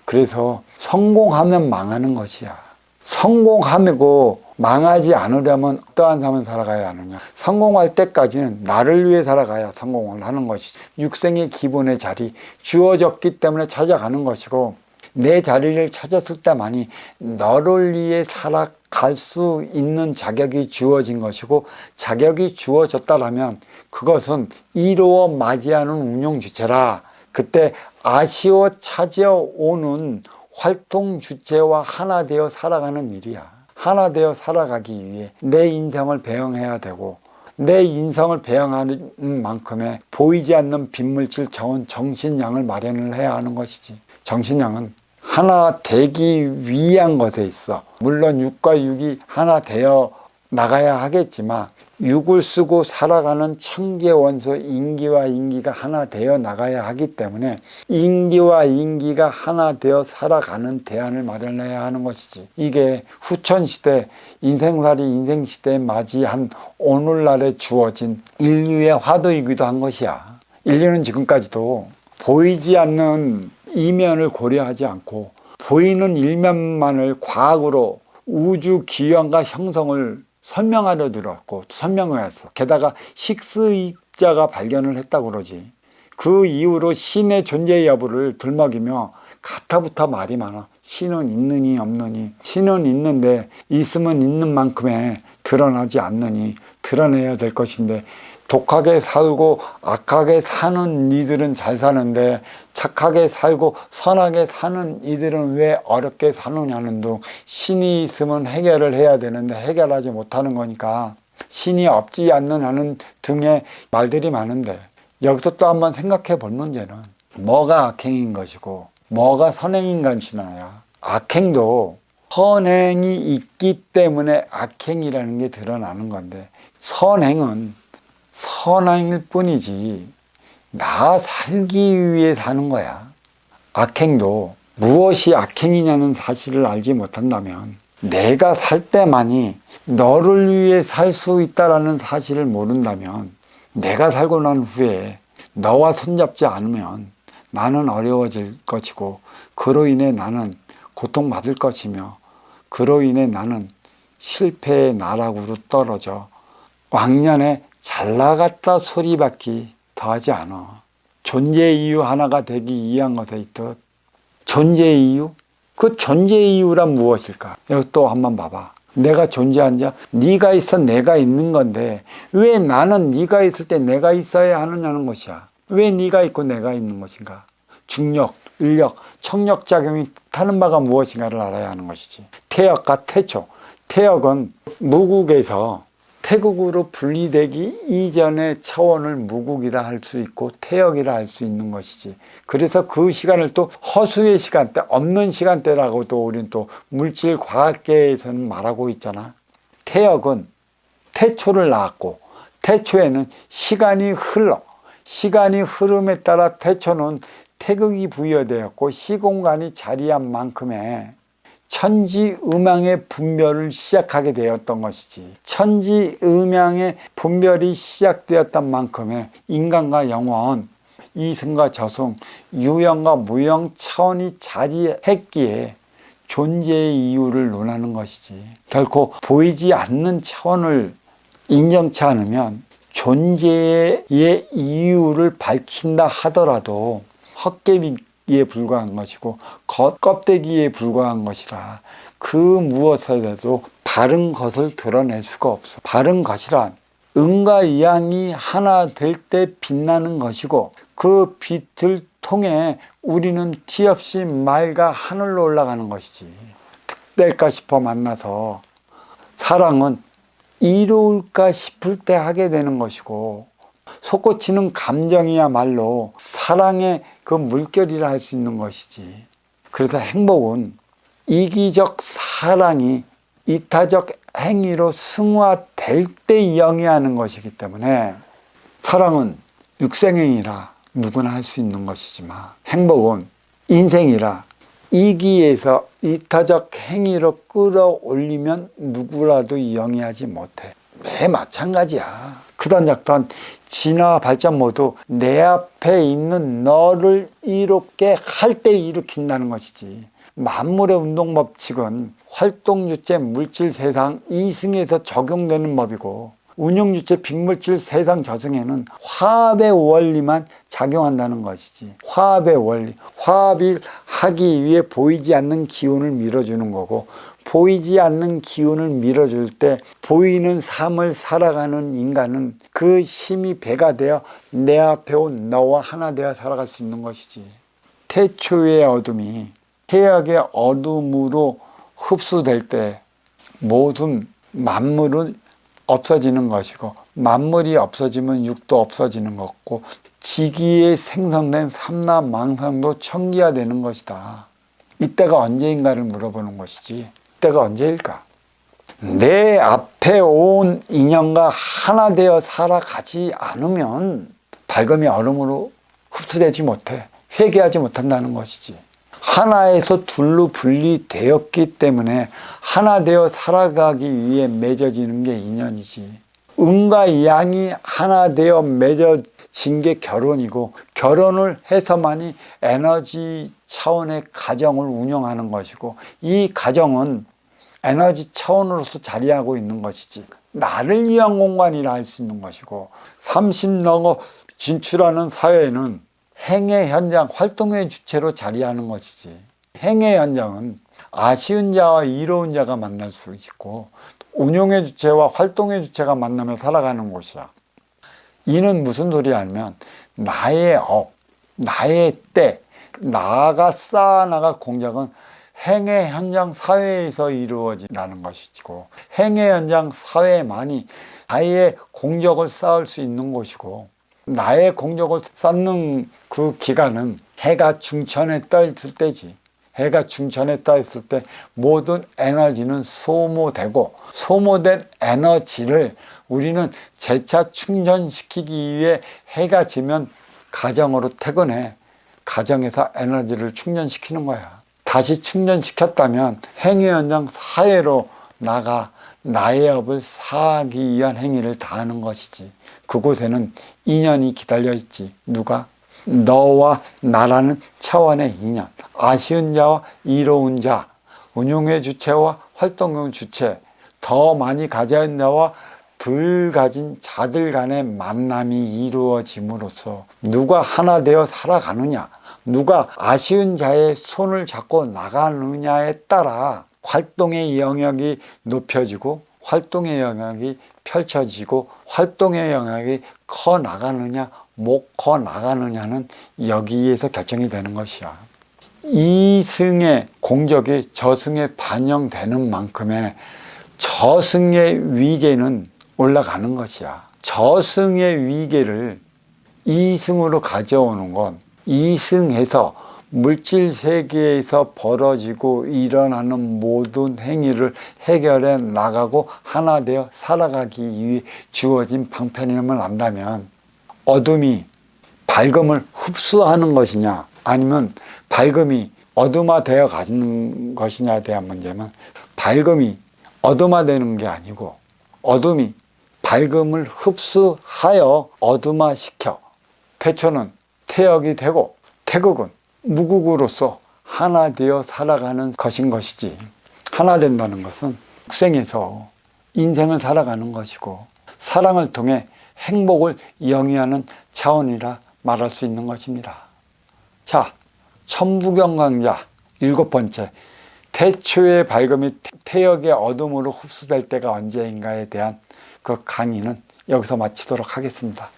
그래서 성공하면 망하는 것이야. 성공하고 망하지 않으려면 어떠한 삶을 살아가야 하느냐. 성공할 때까지는 나를 위해 살아가야 성공을 하는 것이지. 육생의 기본의 자리, 주어졌기 때문에 찾아가는 것이고, 내 자리를 찾았을 때만이 너를 위해 살아갈 수 있는 자격이 주어진 것이고, 자격이 주어졌다라면 그것은 이루어 맞이하는 운용 주체라. 그때 아쉬워 찾아오는 활동 주체와 하나 되어 살아가는 일이야. 하나 되어 살아가기 위해 내 인성을 배양해야 되고, 내 인성을 배양하는 만큼의 보이지 않는 빈물질 자원 정신량을 마련을 해야 하는 것이지. 정신량은 하나 되기 위한 것에 있어. 물론 육과 육이 하나 되어 나가야 하겠지만, 육을 쓰고 살아가는 청계원소 인기와 인기가 하나 되어 나가야 하기 때문에 인기와 인기가 하나 되어 살아가는 대안을 마련해야 하는 것이지. 이게 후천시대, 인생살이 인생시대에 맞이한 오늘날에 주어진 인류의 화두이기도 한 것이야. 인류는 지금까지도 보이지 않는 이면을 고려하지 않고 보이는 일면만을 과학으로 우주 기원과 형성을 설명하려 들었고 설명을 했어. 게다가 식스입자가 발견을 했다고 그러지. 그 이후로 신의 존재 여부를 들먹이며 가타부타 말이 많아. 신은 있느니 없느니, 신은 있는데 있으면 있는 만큼의 드러나지 않느니 드러내야 될 것인데, 독하게 살고 악하게 사는 이들은 잘 사는데 착하게 살고 선하게 사는 이들은 왜 어렵게 사느냐는 등, 신이 있으면 해결을 해야 되는데 해결하지 못하는 거니까 신이 없지 않느냐는 등의 말들이 많은데, 여기서 또 한번 생각해 볼 문제는 뭐가 악행인 것이고 뭐가 선행인 것이냐. 악행도 선행이 있기 때문에 악행이라는 게 드러나는 건데, 선행은 선행일 뿐이지 나 살기 위해 사는 거야. 악행도 무엇이 악행이냐는 사실을 알지 못한다면, 내가 살 때만이 너를 위해 살 수 있다라는 사실을 모른다면, 내가 살고 난 후에 너와 손잡지 않으면 나는 어려워질 것이고, 그로 인해 나는 고통받을 것이며, 그로 인해 나는 실패의 나락으로 떨어져 왕년에 잘 나갔다 소리밖에 더하지 않아. 존재 이유 하나가 되기 위한 것에 있듯, 존재 이유? 그 존재 이유란 무엇일까? 여기 또 한번 봐봐. 내가 존재한 자, 네가 있어 내가 있는 건데 왜 나는 네가 있을 때 내가 있어야 하느냐는 것이야. 왜 네가 있고 내가 있는 것인가? 중력, 인력, 청력작용이 타는 바가 무엇인가를 알아야 하는 것이지. 태역과 태초. 태역은 무국에서 태국으로 분리되기 이전의 차원을 무국이라 할 수 있고 태역이라 할 수 있는 것이지. 그래서 그 시간을 또 허수의 시간대, 없는 시간대라고 또 우리는 또 물질 과학계에서는 말하고 있잖아. 태역은 태초를 낳았고, 태초에는 시간이 흘러, 시간이 흐름에 따라 태초는 태극이 부여되었고 시공간이 자리한 만큼의 천지음양의 분별을 시작하게 되었던 것이지. 천지음양의 분별이 시작되었던 만큼의 인간과 영혼, 이승과 저승, 유형과 무형 차원이 자리했기에 존재의 이유를 논하는 것이지. 결코 보이지 않는 차원을 인정치 않으면 존재의 이유를 밝힌다 하더라도 헛개비에 불과한 것이고 껍데기에 불과한 것이라, 그 무엇에도 바른 것을 드러낼 수가 없어. 바른 것이란 음과 양이 하나 될 때 빛나는 것이고, 그 빛을 통해 우리는 티없이 맑아 하늘로 올라가는 것이지. 득될까 싶어 만나서 사랑은 이로울까 싶을 때 하게 되는 것이고, 솟구치는 감정이야말로 사랑의 그 물결이라 할 수 있는 것이지. 그래서 행복은 이기적 사랑이 이타적 행위로 승화될 때 영위하는 것이기 때문에, 사랑은 육생행위라 누구나 할 수 있는 것이지만 행복은 인생이라 이기에서 이타적 행위로 끌어올리면 누구라도 영위하지 못해. 매 마찬가지야. 그 크던 작던 진화 발전 모두 내 앞에 있는 너를 이롭게 할 때 일으킨다는 것이지. 만물의 운동 법칙은 활동주체 물질 세상 이승에서 적용되는 법이고, 운용주체 빅물질 세상 저승에는 화합의 원리만 작용한다는 것이지. 화합의 원리, 화합을 하기 위해 보이지 않는 기운을 밀어주는 거고, 보이지 않는 기운을 밀어줄 때 보이는 삶을 살아가는 인간은 그 힘이 배가 되어 내 앞에 온 너와 하나 되어 살아갈 수 있는 것이지. 태초의 어둠이 태역의 어둠으로 흡수될 때 모든 만물은 없어지는 것이고, 만물이 없어지면 육도 없어지는 것고, 지기에 생성된 삼라망상도 청기화되는 것이다. 이때가 언제인가를 물어보는 것이지. 이때가 언제일까? 내 앞에 온 인연과 하나 되어 살아가지 않으면 밝음이 얼음으로 흡수되지 못해 회개하지 못한다는 것이지. 하나에서 둘로 분리되었기 때문에 하나 되어 살아가기 위해 맺어지는 게 인연이지. 음과 양이 하나 되어 맺어진 게 결혼이고, 결혼을 해서만이 에너지 차원의 가정을 운영하는 것이고, 이 가정은 에너지 차원으로서 자리하고 있는 것이지 나를 위한 공간이라 할 수 있는 것이고, 30 넘어 진출하는 사회에는 행의 현장, 활동의 주체로 자리하는 것이지. 행의 현장은 아쉬운 자와 이로운 자가 만날 수 있고, 운용의 주체와 활동의 주체가 만나며 살아가는 곳이야. 이는 무슨 소리야 하면, 나의 나의 때, 나가 쌓아나갈 공작은 행의 현장 사회에서 이루어진다는 것이고, 행의 현장 사회만이 나의 공적을 쌓을 수 있는 곳이고, 나의 공적을 쌓는 그 기간은 해가 중천에 떠 있을 때지. 해가 중천에 떠 있을 때 모든 에너지는 소모되고, 소모된 에너지를 우리는 재차 충전시키기 위해 해가 지면 가정으로 퇴근해 가정에서 에너지를 충전시키는 거야. 다시 충전시켰다면 행위 현장 사회로 나가 나의 업을 사하기 위한 행위를 다하는 것이지. 그곳에는 인연이 기다려 있지. 누가? 너와 나라는 차원의 인연. 아쉬운 자와 이로운 자, 운용의 주체와 활동의 주체, 더 많이 가진 자와 덜 가진 자들 간의 만남이 이루어짐으로써 누가 하나 되어 살아가느냐, 누가 아쉬운 자의 손을 잡고 나가느냐에 따라 활동의 영역이 높여지고, 활동의 영역이 펼쳐지고, 활동의 영역이 커 나가느냐 못 커 나가느냐는 여기에서 결정이 되는 것이야. 이승의 공적이 저승에 반영되는 만큼의 저승의 위계는 올라가는 것이야. 저승의 위계를 이승으로 가져오는 건 이승에서 물질 세계에서 벌어지고 일어나는 모든 행위를 해결해 나가고 하나 되어 살아가기 위해 주어진 방편임을 안다면, 어둠이 밝음을 흡수하는 것이냐 아니면 밝음이 어둠화되어 가는 것이냐에 대한 문제는, 밝음이 어둠화되는 게 아니고 어둠이 밝음을 흡수하여 어둠화시켜 태초는 태역이 되고, 태극은 무국으로서 하나 되어 살아가는 것인 것이지. 하나 된다는 것은 육생에서 인생을 살아가는 것이고, 사랑을 통해 행복을 영위하는 차원이라 말할 수 있는 것입니다. 자, 천부경강자 7번째, 태초의 밝음이 태역의 어둠으로 흡수될 때가 언제인가에 대한 그 강의는 여기서 마치도록 하겠습니다.